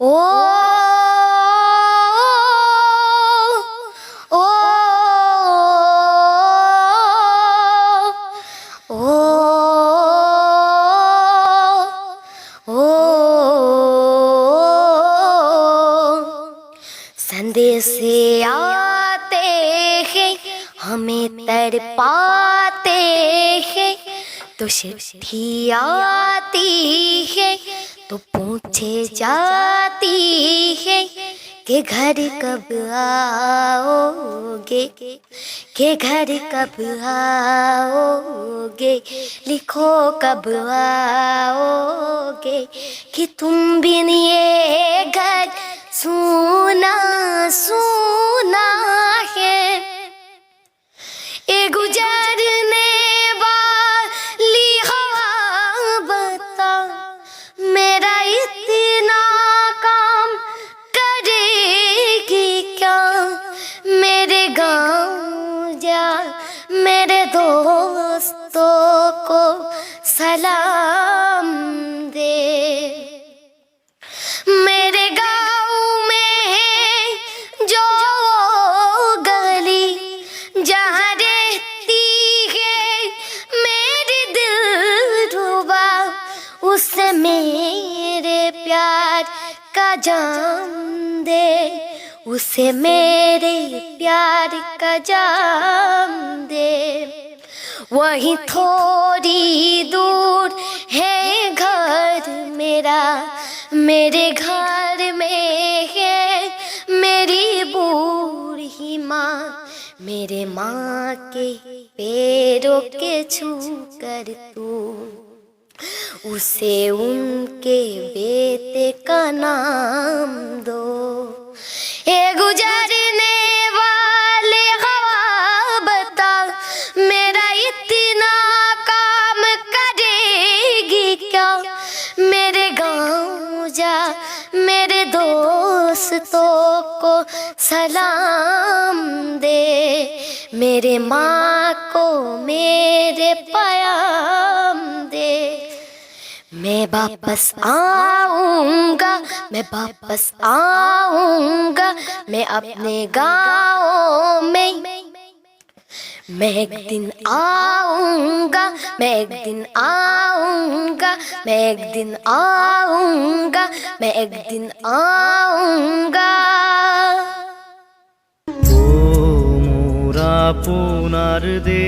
ओ ओ ओ ओ संदेश आते हैं हमें तड़पाते हैं, तो चिट्ठी आती है तो पूछे जाती है कि घर कब आओगे, कि घर कब आओगे, लिखो कब आओगे, कि तुम बिन ये घर सूना सूना है। ए गुजरने वाली हवा बता, मेरा इतना काम करेगी क्या। मेरे गाँव जा, मेरे दोस्तों को सलाम दे। मेरे गाँव में जो गली जहाँ रहती है मेरी दिलरुबा, उससे मेरे प्यार का जाम दे, उसे मेरे प्यार का जाम दे। वहीं थोड़ी दूर है घर मेरा, मेरे घर में है मेरी बूढ़ी माँ। मेरे माँ के पैरों के छू कर तू उसे उनके बेटे का नाम दो। ए गुजरने वाले हवा बता, मेरा इतना काम करेगी क्या। मेरे गाँव जा, मेरे दोस्तों को सलाम दे, मेरे माँ को मेरे प्याम दे। मैं वापस आऊँगा, मैं वापस आऊँगा, मैं अपने गाँव में। मैं एक दिन आऊँगा, मैं एक दिन आऊँगा, मैं एक दिन आऊँगा, मैं एक दिन आऊँगा। ओ मोरा पुनार दे